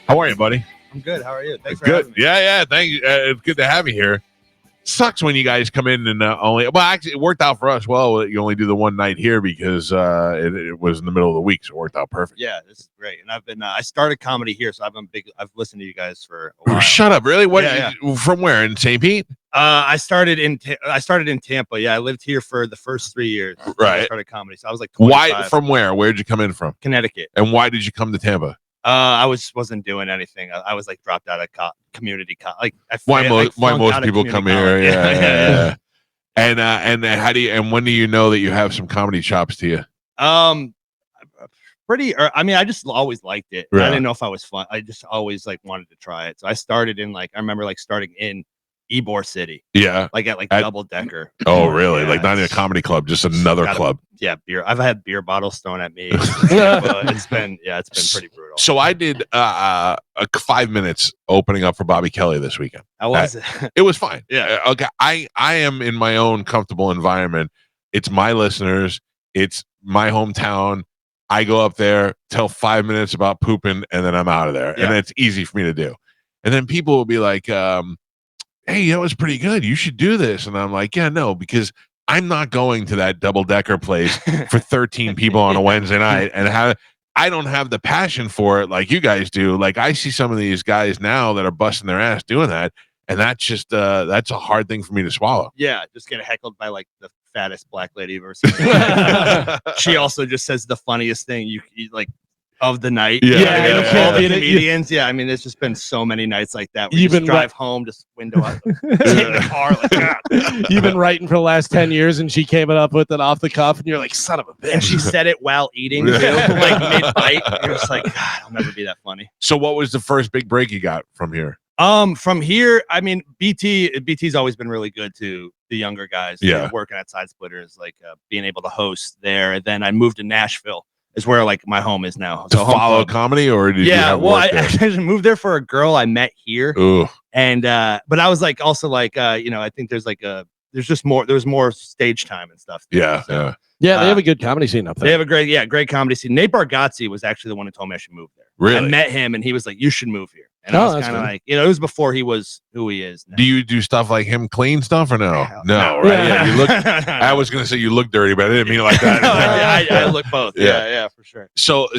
How are you, buddy? I'm good. How are you? Thanks for Good. having me. Yeah. Thank you. It's good to have you here. Sucks when you guys come in and actually, it worked out for us well. You only do the one night here because it was in the middle of the week, so it worked out perfect. Yeah, this is great. And I've been I started comedy here, so I've listened to you guys for a while. Shut up! Really? What? Yeah. From where? In St. Pete? I started in Tampa. Yeah, I lived here for the first 3 years. Right. I started comedy, so I was like 25. Why? From where? Where'd you come in from? Connecticut. And why did you come to Tampa? I wasn't doing anything. I was like dropped out of community college. Why most people come here? Yeah. And how do you? And when do you know that you have some comedy chops to you? I just always liked it. Right. I didn't know if I was fun. I just always like wanted to try it. So I started in I remember starting in Ybor City. Yeah. At Double Decker. Oh, really? Yeah, not in a comedy club, just another club. Beer. I've had beer bottles thrown at me. It's been pretty brutal. So I did 5 minutes opening up for Bobby Kelly this weekend. How was it? It was fine. Yeah. Okay. I am in my own comfortable environment. It's my listeners. It's my hometown. I go up there, tell 5 minutes about pooping, and then I'm out of there. Yeah. And it's easy for me to do. And then people will be like, hey, that was pretty good. You should do this. And I'm like, yeah, no, because I'm not going to that Double Decker place for 13 people on a Wednesday night. And I don't have the passion for it like you guys do. Like, I see some of these guys now that are busting their ass doing that. And that's just, that's a hard thing for me to swallow. Yeah. Just get heckled by the fattest black lady you've ever seen. She also just says the funniest thing you of the night. Yeah. All the comedians. Yeah. I mean, there's just been so many nights like that. You just drive home, just window out, hit the car like that. You've been writing for the last 10 years, and she came up with it off the cuff, and you're like, son of a bitch. And she said it while eating, too, mid-bite. You're just like, God, I'll never be that funny. So what was the first big break you got from here? From here, I mean, BT's always been really good to the younger guys. Yeah. Working at Sidesplitters, being able to host there. And then I moved to Nashville, is where my home is now. To follow comedy, or did you have work there? I actually moved there for a girl I met here. Ooh. And but I was I think there's more stage time and stuff. Yeah. They have a good comedy scene up there. They have a great comedy scene. Nate Bargatze was actually the one who told me I should move there. Really? I met him and he was like, you should move here. And I was kind of it was before he was who he is now. Do you do stuff like him clean stuff or no? No, right? Yeah. You look. I was gonna say you look dirty, but I didn't mean it like that. I look both. Yeah, for sure. So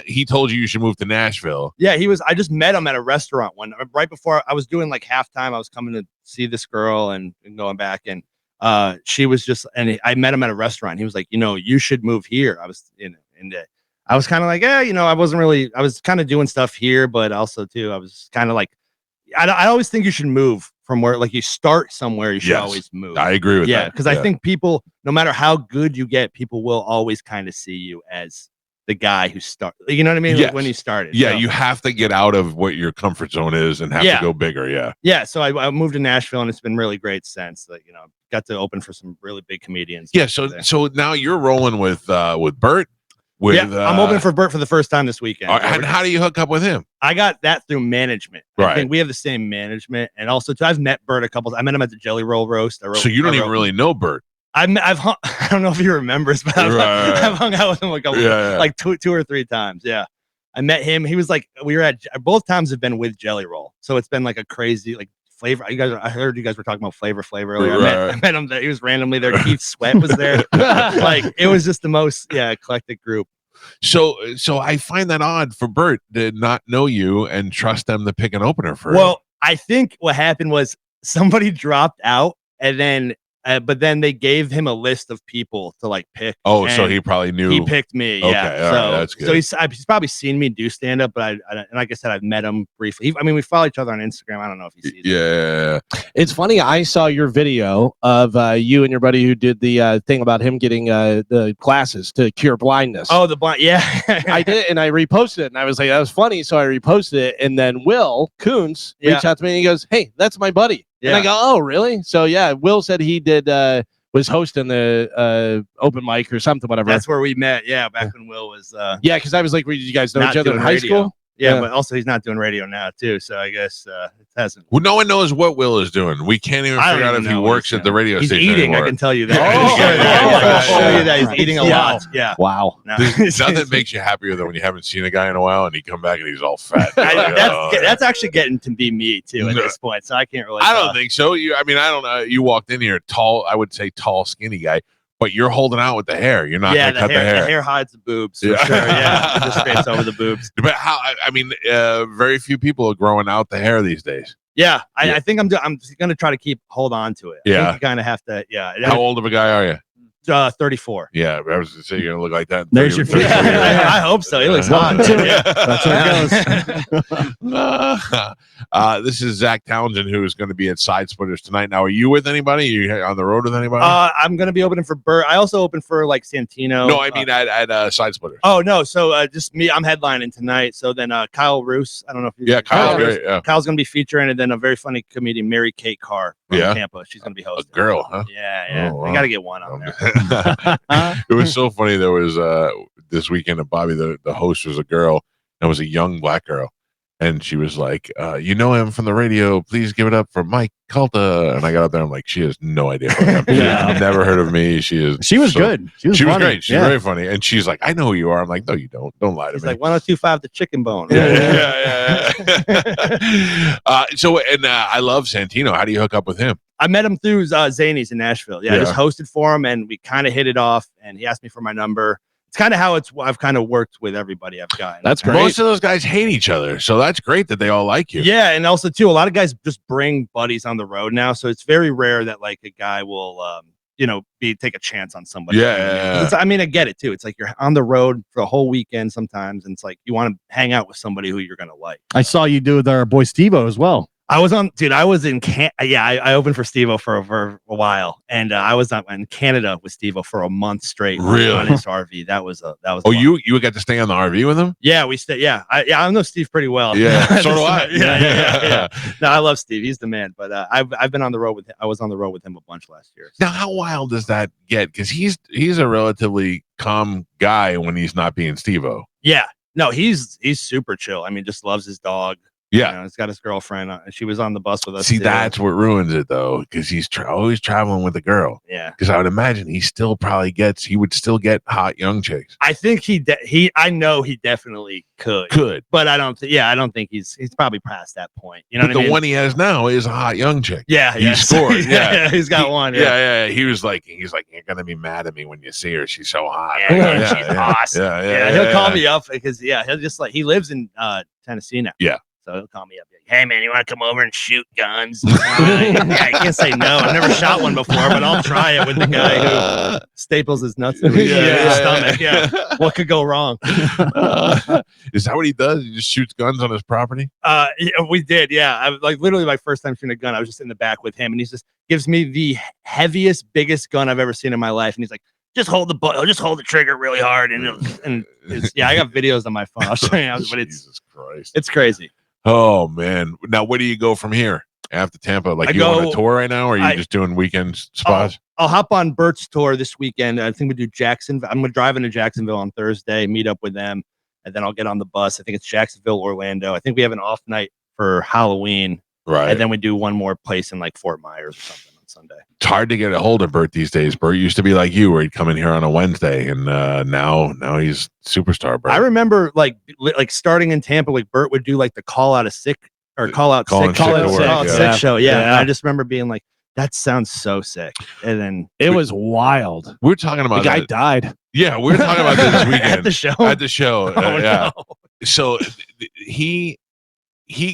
he told you should move to Nashville. Yeah, he was. I just met him at a restaurant right before I was doing halftime. I was coming to see this girl and going back, and she was just. And I met him at a restaurant. He was like, you should move here. I was I was kind of like, I wasn't really. I was kind of doing stuff here, but also too, I was kind of like, I always think you should move from where you start somewhere. You should always move. I agree with that. Yeah, because I think people, no matter how good you get, people will always kind of see you as the guy who started. You know what I mean? Yes. When you started. Yeah, you have to get out of what your comfort zone is and have to go bigger. Yeah. Yeah. So I moved to Nashville, and it's been really great since. Got to open for some really big comedians. Yeah. So now you're rolling with Bert. I'm open for Bert for the first time this weekend. And how do you hook up with him? I got that through management. Right. I think we have the same management, and also too, I've met Bert a couple. I met him at the Jelly Roll roast. So you don't even really know Bert. I've hung, I don't know if he remembers, but I've hung out with him two or three times. Yeah, I met him. He was we were at both times have been with Jelly Roll, so it's been a crazy flavor. I heard you guys were talking about Flavor earlier. I met him there. He was randomly there. Keith Sweat was there. It was just the most eclectic group. So I find that odd for Bert to not know you and trust them to pick an opener for him. Well, I think what happened was somebody dropped out, and then but then they gave him a list of people to pick. Oh, so he probably knew. He picked me. Okay, yeah. So that's good. So he's probably seen me do stand up, but I like I said, I've met him briefly. We follow each other on Instagram. I don't know if he sees it. Yeah. It's funny. I saw your video of you and your buddy who did the thing about him getting the glasses to cure blindness. Oh, the blind. Yeah. I did it, and I reposted it, and I was like, that was funny. So I reposted it, and then Will Koontz reached out to me, and he goes, hey, that's my buddy. Yeah. And I go, oh, really? So, yeah, Will said he did was hosting the open mic or something, whatever. That's where we met. Yeah, back when Will was. Yeah, because I was like, did you guys know each other in high school? Yeah, but also he's not doing radio now too, so I guess it hasn't. Well, no one knows what Will is doing. We can't even I don't figure out even if he know what works he's at the doing. radio He's station eating. anymore. I can tell you that. Oh, I can show you that he's Right. eating a Yeah. lot. Yeah. Wow. No. Nothing makes you happier than when you haven't seen a guy in a while and he come back and he's all fat. You're like, oh, That's actually getting to be me too at this point, so I can't really. I don't think so. I don't know. You walked in here tall. I would say tall, skinny guy, but you're holding out with the hair. You're not going to cut the hair. The hair hides the boobs for Yeah. sure. Yeah, it just scrapes over the boobs. But how? Very few people are growing out the hair these days. Yeah, I think I'm going to try to hold on to it. I Yeah. think you kind of have to. Yeah. How old of a guy are you? 34. Yeah, I was going to say you're going to look like that. There's your 34 future. years. I hope so. He looks hot. Yeah. That's where it goes. This is Zac Townsend, who is going to be at Sidesplitters tonight. Now, are you with anybody? Are you on the road with anybody? I'm going to be opening for Bert. I also open for like Santino. No, I mean at Sidesplitters. Oh no, so just me. I'm headlining tonight. So then Kyle Roos. I don't know if you. Yeah, Kyle's Roos. great. Yeah. Kyle's going to be featuring, and then a very funny comedian, Mary Kate Carr from Yeah. Tampa. She's going to be A hosting. girl, huh? Yeah. Oh, I wow. got to get one on there. It was so funny. There was this weekend at Bobby, the host was a girl, and it was a young black girl. And she was like, you know him from the radio. Please give it up for Mike Calta. And I got up there. I'm like, she has no idea who I am. She's Yeah. never heard of me. She She was good. She was funny. great. She's very funny. And she's like, I know who you are. I'm like, no, you don't. Don't lie to He's me. like 1025 the chicken bone. yeah. I love Santino. How do you hook up with him? I met him through Zany's in Nashville. I Yeah. just hosted for him, and we kind of hit it off. And he asked me for my number. It's kind of how I've kind of worked with everybody I've gotten. That's great. Most of those guys hate each other. So that's great that they all like you. Yeah, and also too, a lot of guys just bring buddies on the road now, so it's very rare that like a guy will, take a chance on somebody. Yeah. It's, I mean, I get it too. It's like you're on the road for a whole weekend sometimes, and it's like you want to hang out with somebody who you're gonna like. I saw you do with our boy Steve-O as well. I was in I opened for Steve-O for a while, and I was in Canada with Steve-O for a month straight. Really? On his RV. That was Oh, fun. you got to stay on the RV with him? Yeah, we stayed. Yeah, I know Steve pretty well. Yeah, so do I. Yeah. No, I love Steve. He's the man. But I've been on the road with him. I was on the road with him a bunch last year. Now, how wild does that get? Because he's a relatively calm guy when he's not being Steve-O. Yeah, no, he's super chill. I mean, just loves his dog. Yeah. He's got his girlfriend. She was on the bus with us. See, too. that's what ruins it, though, because he's always traveling with a girl. Yeah. Because I would imagine he would still get hot young chicks. I think I know he definitely could. But I don't think he's probably past that point. You know But what I mean? the one he has now is a hot young chick. Yeah, He scored. Yeah. He's got one. Yeah. He's like, you're gonna be mad at me when you see her. She's so hot. Yeah, she's awesome. Yeah. He'll call me up because he'll just he lives in Tennessee now. Yeah. So he'll call me up. Like, hey man, you want to come over and shoot guns? I can't say no. I've never shot one before, but I'll try it with the guy who staples his nuts in his stomach. Yeah. What could go wrong? Is that what he does? He just shoots guns on his property? Yeah, we did. Yeah. I was like literally my first time shooting a gun. I was just in the back with him, and he just gives me the heaviest, biggest gun I've ever seen in my life. And he's like, just hold the trigger really hard. And I got videos on my phone. I'll show you, but Jesus Christ. it's crazy. Oh man! Now where do you go from here after Tampa? Like you on a tour right now, or are you just doing weekend spots? I'll hop on Bert's tour this weekend. I think we do Jacksonville. I'm gonna drive into Jacksonville on Thursday, meet up with them, and then I'll get on the bus. I think it's Jacksonville, Orlando. I think we have an off night for Halloween, Right. and then we do one more place in like Fort Myers or something on Sunday. It's hard to get a hold of Bert these days. Bert used to be like you, where he'd come in here on a Wednesday, and now he's superstar Bert. I remember like starting in Tampa, like Bert would do like the call out sick show. Yeah. I just remember being like, that sounds so sick. And then It was wild. we're talking The about guy that. died. Yeah, we're talking about this weekend at the show. At the show, Oh, yeah. no. So he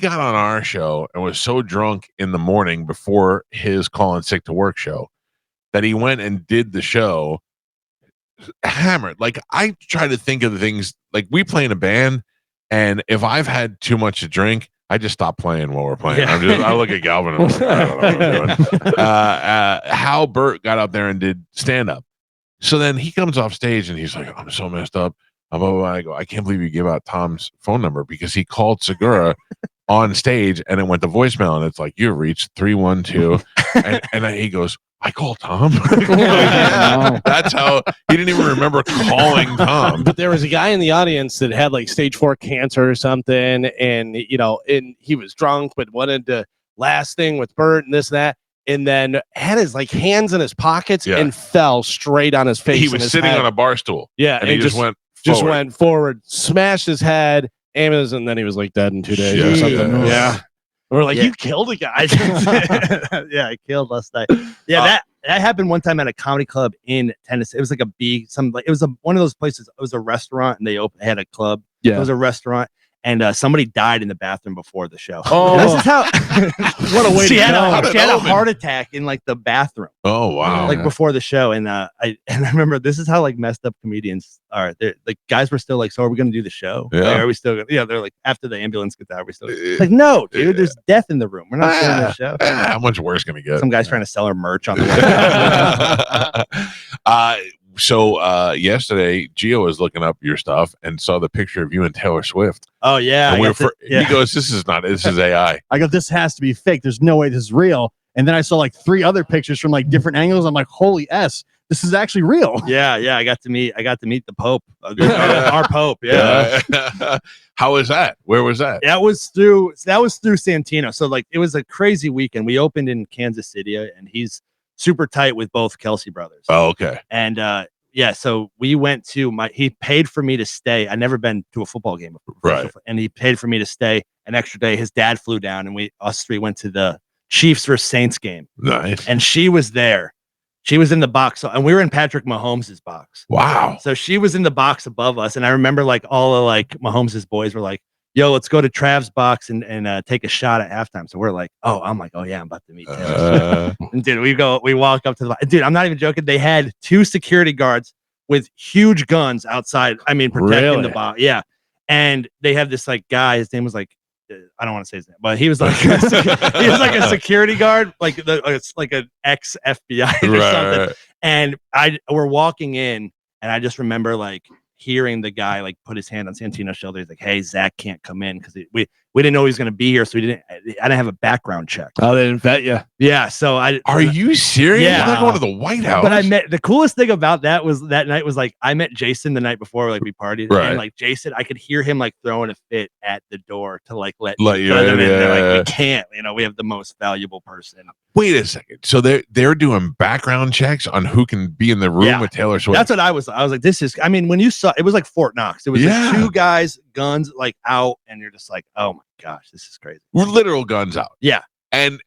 got on our show and was so drunk in the morning before his calling sick to work show that he went and did the show hammered. Like I try to think of the things like we play in a band, and if I've had too much to drink, I just stop playing while we're playing. Yeah. I look at Galvin and I'm like, I don't know what I'm doing. How Bert got up there and did stand up. So then he comes off stage and he's like, I'm so messed up. I go, I can't believe you give out Tom's phone number, because he called Segura on stage and it went to voicemail, and it's like, you've reached 312. And then he goes, I call Tom. Yeah, that's how he didn't even remember calling Tom. But there was a guy in the audience that had like stage 4 cancer or something, and and he was drunk, but wanted to last thing with Bert and this and that, and then had his like hands in his pockets and fell straight on his face. He was sitting on a bar stool. Yeah, and he just went forward, smashed his head, and then he was like dead in 2 days or something. Yeah. We're like, you killed a guy. Yeah, I killed last night. Yeah, that happened one time at a comedy club in Tennessee. It was like it was one of those places. It was a restaurant, and they had a club. Yeah, it was a restaurant, and somebody died in the bathroom before the show. Oh, this is how. What a way she to had go. she had a heart attack in like the bathroom. Oh wow! Like before the show, and I remember this is how like messed up comedians are. Like guys were still like, so are we gonna do the show? Yeah. Like, are we still gonna? Yeah, they're like after the ambulance gets out, are we still like no, dude. There's death in the room. We're not doing the show. How much worse can we get? Some guy's trying to sell her merch on the way. So yesterday, Gio was looking up your stuff and saw the picture of you and Taylor Swift. Oh yeah, He goes, "This is AI." I go, this has to be fake. There's no way this is real. And then I saw like 3 other pictures from like different angles. I'm like, holy S, this is actually real. Yeah. I got to meet the Pope, our Pope. Yeah. How was that? Where was that? That was through Santino. So like it was a crazy weekend. We opened in Kansas City, and he's super tight with both Kelsey brothers. Oh, okay. And so we went to he paid for me to stay. I'd never been to a football game before. Right. And he paid for me to stay an extra day. His dad flew down, and us 3 went to the Chiefs versus Saints game. Nice. And she was there. She was in the box, and we were in Patrick Mahomes' box. Wow. So she was in the box above us, and I remember like all of like Mahomes' boys were like, "Yo, let's go to Trav's box and take a shot at halftime." So we're like, I'm like, "Oh yeah, I'm about to meet Taylor." And dude, we walk up to the dude. I'm not even joking. They had 2 security guards with huge guns outside. I mean, protecting the box. Yeah, and they have this like guy. His name was like, I don't want to say his name, but he was like a security guard, it's like an ex FBI or something. Right. And we're walking in, and I just remember like hearing the guy like put his hand on Santino's shoulder. He's like, "Hey, Zach can't come in because we didn't know he was going to be here, so I didn't have a background check." Oh, they didn't vet you? Yeah. So Are you serious? Yeah. You're not going to the White House. But the coolest thing about that night was like I met Jason the night before, like we partied, and like Jason, I could hear him like throwing a fit at the door to like let you in. They're like, we can't, we have the most valuable person. Wait a second. So they're doing background checks on who can be in the room with Taylor Swift. That's what I was like, this is. I mean, when you saw it was like Fort Knox. It was like 2 guys, guns like out, and you're just like, oh my gosh, this is crazy. We're literal guns out. Yeah. And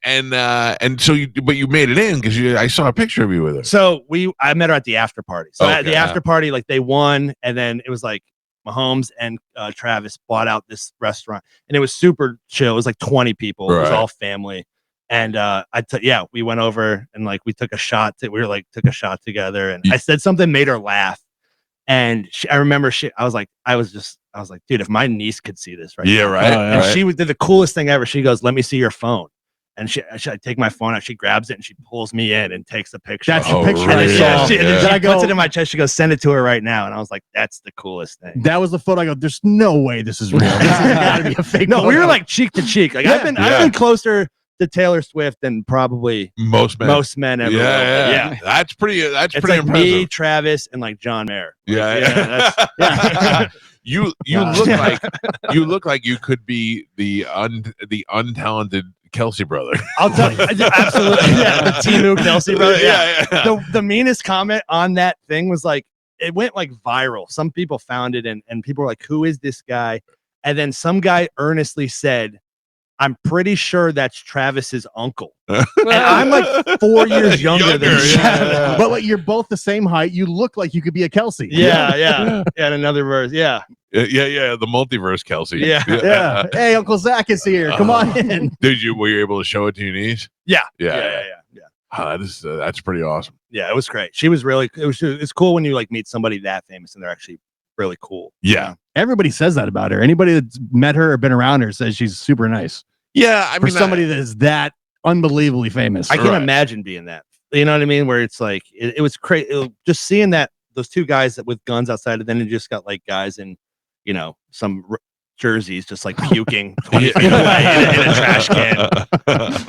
so you made it in because I saw a picture of you with her. So I met her at the after party. So at the after party, like they won, and then it was like Mahomes and Travis bought out this restaurant, and it was super chill. It was like 20 people. It was all family. And we went over and like we took a shot. Took a shot together, and I said something made her laugh. And I remember I was like, dude, if my niece could see this, right? Yeah, now. right. And she did the coolest thing ever. She goes, "Let me see your phone." And I take my phone out. She grabs it and she pulls me in and takes a picture. That's the picture really? I saw. She puts it in my chest. She goes, "Send it to her right now." And I was like, "That's the coolest thing." That was the photo. I go, "There's no way this is real. This has got to be a fake." No, photo. we were like cheek to cheek. Like I've been closer to Taylor Swift than probably most men ever. Yeah. That's pretty like impressive. Me, Travis, and like John Mayer. You look like you could be the untalented Kelsey brother. I'll tell you, absolutely. Yeah, the Timu Kelsey brother. Yeah. The meanest comment on that thing was like it went like viral. Some people found it and people were like, "Who is this guy?" And then some guy earnestly said, "I'm pretty sure that's Travis's uncle." And I'm like 4 years younger than Travis. But like you're both the same height. You look like you could be a Kelsey. Yeah. And another verse. Yeah. The multiverse Kelsey. Yeah. Hey, Uncle Zach is here. Come on in. Were you able to show it to your niece? Yeah. That's pretty awesome. Yeah, it was great. She was really. It's cool when you like meet somebody that famous and they're actually really cool. Yeah. Everybody says that about her. Anybody that's met her or been around her says she's super nice. Yeah, I mean, for somebody that is that unbelievably famous. I can't imagine being that. You know what I mean? Where it's like it was crazy. Just seeing those 2 guys with guns outside, and then it just got like guys in, some jerseys, just like puking 20 feet away in a trash can.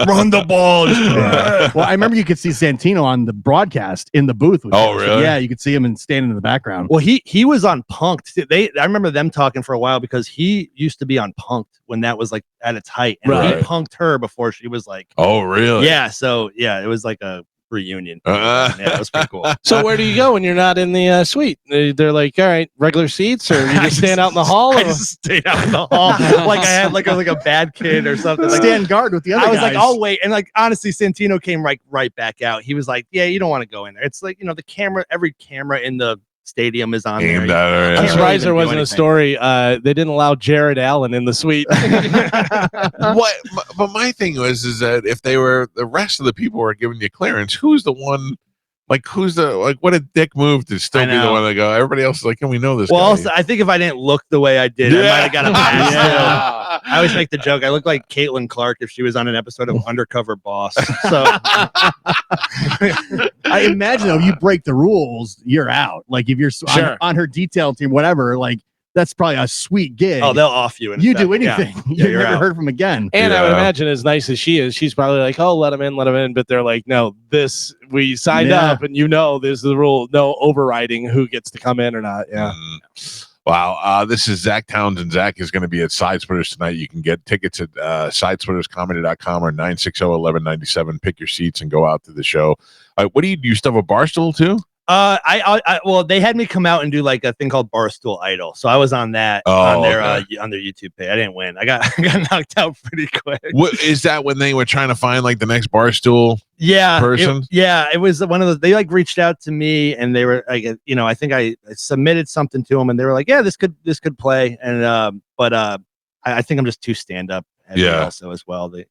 Run the ball. Well, I remember you could see Santino on the broadcast in the booth. With Oh, him. really? Yeah, you could see him and standing in the background. Well, he was on Punked. I remember them talking for a while because he used to be on Punked when that was like at its height, and Right. he punked her before she was like, Oh, really? yeah. So yeah, it was like a reunion. Yeah, it was pretty cool. So where do you go when you're not in the suite? They're like, all right, regular seats, or you just stand out in the hall? I just stayed out in the hall like I had like a bad kid or something. Like, Stand guard with the other I was guys. like, I'll wait. And like, honestly, Santino came right back out. He was like, yeah, you don't want to go in there. It's like, the camera, every camera in the stadium is on Aimed there. at her, I'm yeah. surprised there really wasn't do a story. They didn't allow Jared Allen in the suite. But my thing is that if the rest of the people were giving you clearance, who's the one? Like, what a dick move to still I be the know. one that go. Everybody else is like, can we know this? Well, guy? also, I think if I didn't look the way I did, I might have got a pass. Yeah. I always make the joke. I look like Caitlin Clark if she was on an episode of Undercover Boss. So I imagine though, you break the rules, you're out. Like if you're on her detail team, whatever, like that's probably a sweet gig. oh, they'll off you. you do anything. Yeah, You're you're never out. heard from again. And I would Yeah. imagine, as nice as she is, she's probably like, oh, let him in. But they're like, no, we signed Yeah. up, and this is the rule. No overriding who gets to come in or not. Yeah. Wow. This is Zac Townsend. Zach is going to be at Sidesplitters tonight. You can get tickets at sidesplitterscomedy.com or 960-1197. Pick your seats and go out to the show. What do you still have a bar stool too? Well, they had me come out and do like a thing called Barstool Idol, so I was on that Oh, on their okay. on their YouTube page. I didn't win. I got knocked out pretty quick. What is that when they were trying to find like the next bar stool? Yeah, person? It was one of those. They like reached out to me and they were like, I think I submitted something to them and they were like, yeah, this could play. And I think I'm just too stand up. Yeah. Also as well. They're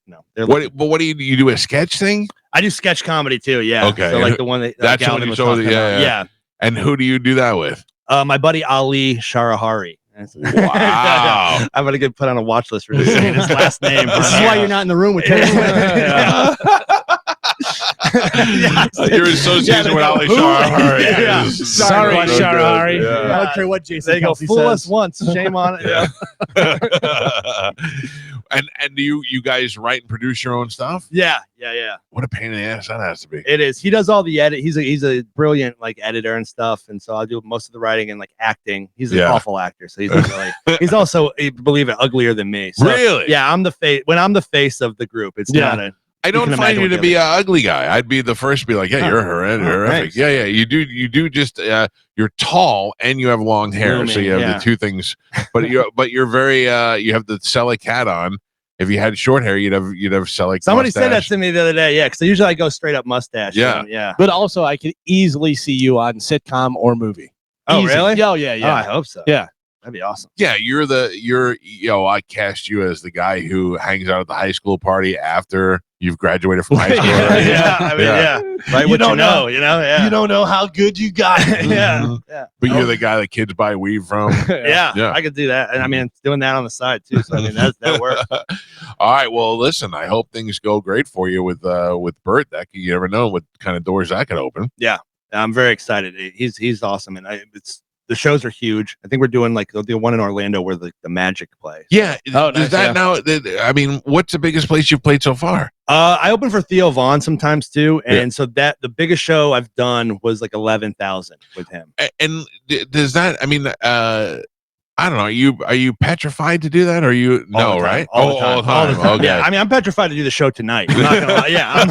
What do you do? A sketch thing? I do sketch comedy too. Yeah. Okay. So like the one that That's the one Galvin you was showed. talking Yeah. about. And who do you do that with? My buddy Ali Sharahari. Wow. I'm gonna get put on a watch list for just saying his last name. This is why you're not in the room with Taylor Swift. Your association with Ali who? Yeah. Shah. Sorry, Sharahari. I don't care what Jason They go Kelsey fool us says. once. Shame on it. Yeah. And do you guys write and produce your own stuff? Yeah. What a pain in the ass that has to be. It is. He does all the edit. He's a brilliant like editor and stuff, and so I do most of the writing and like acting. He's an awful actor, so he's not really. He's also, believe it, uglier than me. So, Really? Yeah, I'm the face. When I'm the face of the group, it's not a. I don't can find imagine you to what be the an ugly guy. I'd be the first to be like, yeah, you're horrific. thanks. Yeah, you do just you're tall and you have long hair, so you have the two things. But you're very you have the Selleck hat on. If you had short hair, you'd have Selleck. Somebody mustache. said that to me the other day. Yeah, because usually I go straight up mustache. Yeah. Yeah. But also, I could easily see you on sitcom or movie. Oh, Easy. really? Oh, yeah. Oh, I hope so. Yeah. That'd be awesome. Yeah, I cast you as the guy who hangs out at the high school party after you've graduated from high school. Right? Yeah. Right. You don't know. Yeah. You don't know how good you got it. Mhm. Yeah. But you're the guy that kids buy weed from. Yeah. Yeah. I could do that. And I mean, it's doing that on the side too. So I mean, that works. All right. Well, listen, I hope things go great for you with Bert. You never know what kind of doors that could open. Yeah. I'm very excited. He's awesome. And the shows are huge. I think we're doing like the one in Orlando where the Magic plays. Yeah. Oh, Is nice, that now? I mean, what's the biggest place you've played so far? I open for Theo Vaughn sometimes too. And so that the biggest show I've done was like 11,000 with him. And does that, I mean, I don't know. Are you petrified to do that? Or right? All the time. Okay. Yeah, I mean, I'm petrified to do the show tonight. I'm not gonna lie. Yeah,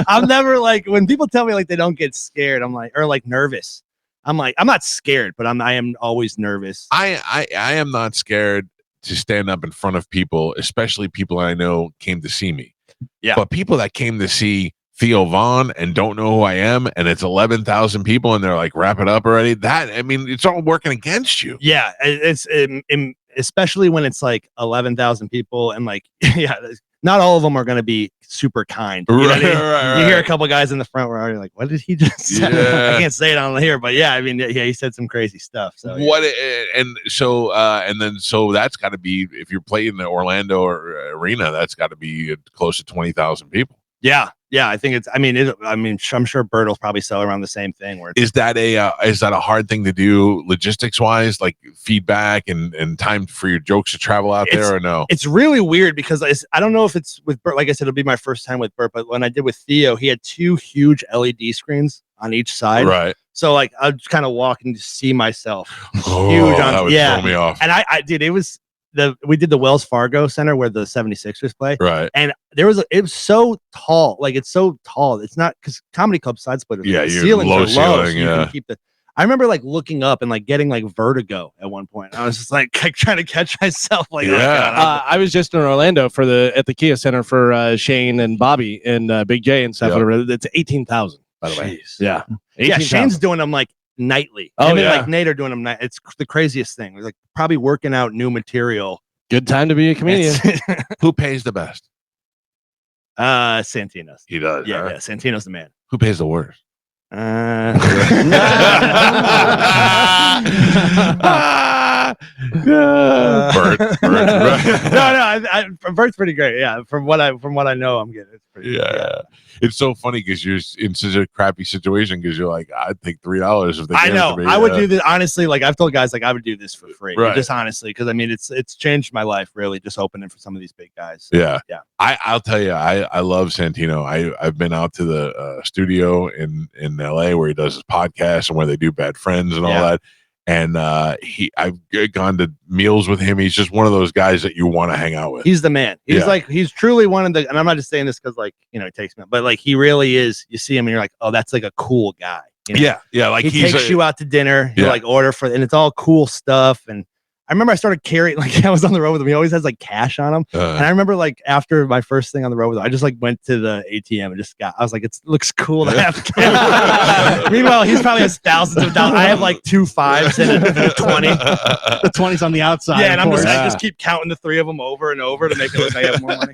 I'm never like when people tell me like they don't get scared. I'm like, or like nervous. I'm like, I'm not scared, but I am always nervous. I am not scared to stand up in front of people, especially people I know came to see me. Yeah. But people that came to see Theo Vaughn and don't know who I am, and it's 11,000 people, and they're like, wrap it up already. It's all working against you. Yeah, it's especially when it's like 11,000 people, and like, yeah, not all of them are going to be super kind. You know what I mean? Right. You hear a couple guys in the front row, you're like, what did he just say? Yeah. I can't say it on here, but yeah, I mean, yeah, he said some crazy stuff. So So that's got to be, if you're playing the Orlando arena, that's got to be close to 20,000 people. Yeah. I think it's. I'm sure Bert will probably sell around the same thing. Where Is that a hard thing to do logistics wise, like feedback and time for your jokes to travel out there, or no? It's really weird because I don't know if it's with Bert. Like I said, it'll be my first time with Bert, but when I did with Theo, he had 2 huge LED screens on each side. Right. So like I'd just kind of walk and just see myself. Oh, Huge on, that would throw me off. And I did. It was we did the Wells Fargo Center where the 76ers play. Right. And it was so tall. Like it's so tall. It's not because comedy club Sidesplitters. Yeah, the you're ceilings low are low, ceiling, so you can keep the. I remember like looking up and like getting like vertigo at one point. I was just like trying to catch myself. Like, oh, God, I was just in Orlando at the Kia Center for Shane and Bobby and Big J and stuff. Yep. It's 18,000 by the way. Yeah, 18, Shane's doing them like nightly. Oh, and like Nate are doing them. It's the craziest thing. It's like probably working out new material. Good time to be a comedian. Who pays the best? Santino's. He does. Yeah, Santino's the man. Who pays the worst? Bert. No, Bert's pretty great. Yeah, from what I know, I'm getting. It's pretty. Yeah. It's so funny because you're in such a crappy situation because you're like, I'd take $3 if they. I know. I would do this honestly. Like I've told guys, like I would do this for free, right. Just honestly, because I mean, it's changed my life really. Just opening for some of these big guys. Yeah. I'll tell you, I love Santino. I've been out to the studio in LA where he does his podcast and where they do Bad Friends and all that. And I've gone to meals with him. He's just one of those guys that you want to hang out with. He's the man. He's truly one of the, and I'm not just saying this because like, he takes me, but like he really is. You see him and you're like, oh, that's like a cool guy. Yeah. Like he takes you out to dinner. He'll like order for, and it's all cool stuff. And I remember I started carrying, like I was on the road with him. He always has like cash on him. And I remember like after my first thing on the road with him, I just like went to the ATM and just I was like, it looks cool to have cash. Meanwhile, he's probably has thousands of dollars. I have like 2 5s and a 20. The 20's on the outside. Yeah, and I just keep counting the 3 of them over and over to make it look like I have more money.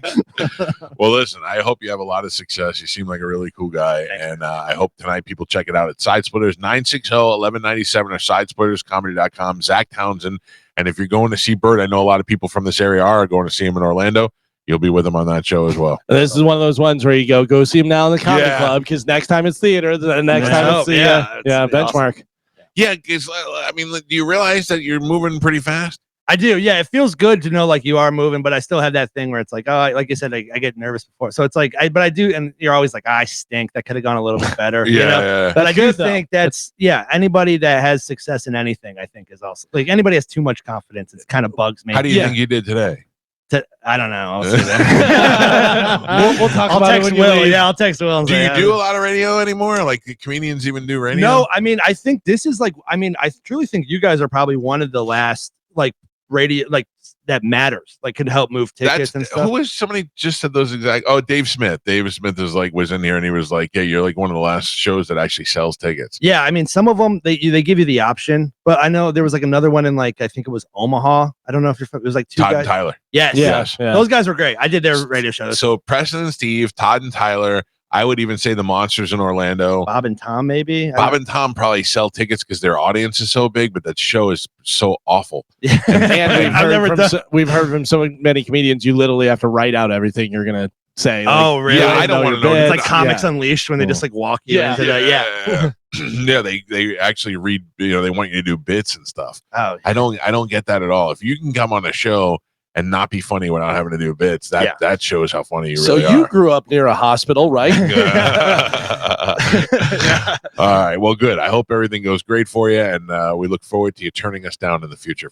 Well, listen, I hope you have a lot of success. You seem like a really cool guy. And I hope tonight people check it out at Sidesplitters, 960-1197 or sidesplitterscomedy.com. Zac Townsend. And if you're going to see Bert, I know a lot of people from this area are going to see him in Orlando. You'll be with him on that show as well. This is one of those ones where you go see him now in the comedy club because next time it's theater, the next time it's the benchmark. Awesome. Yeah, because I mean, do you realize that you're moving pretty fast? I do. Yeah, it feels good to know like you are moving, but I still have that thing where it's like, oh, like you said, I get nervous before. So it's like, but I do, and you're always like, I stink. That could have gone a little bit better. Yeah. But I do think that's anybody that has success in anything, I think is also like anybody has too much confidence. It kind of bugs me. How do you think you did today? I don't know. I'll see that. we'll talk about it when you leave. Yeah, I'll text Will. And do you do a lot of radio anymore? Like the comedians even do radio? No, I mean, I think this is like, I mean, I truly think you guys are probably one of the last like radio like that matters, like could help move tickets and stuff. Who was somebody just said those exact? Oh, Dave Smith. Dave Smith was in here and he was like, yeah, you're like one of the last shows that actually sells tickets. Yeah, I mean, some of them they give you the option, but I know there was like another one in like I think it was Omaha. I don't know if you're it was like 2 Todd guys. And Tyler. Yes. Those guys were great. I did their radio show. So Preston and Steve, Todd and Tyler. I would even say the Monsters in Orlando. Bob and Tom, maybe. Bob and Tom probably sell tickets because their audience is so big, but that show is so awful. And we've heard from so many comedians, you literally have to write out everything you're going to say. Like, oh, really? Yeah, I don't want to know. It's like Comics Unleashed when they just like walk you into that. Yeah, they actually read, they want you to do bits and stuff. Oh, I don't get that at all. If you can come on a show and not be funny without having to do bits, that shows how funny you really are. So you grew up near a hospital, right? All right. Well, good. I hope everything goes great for you, and we look forward to you turning us down in the future.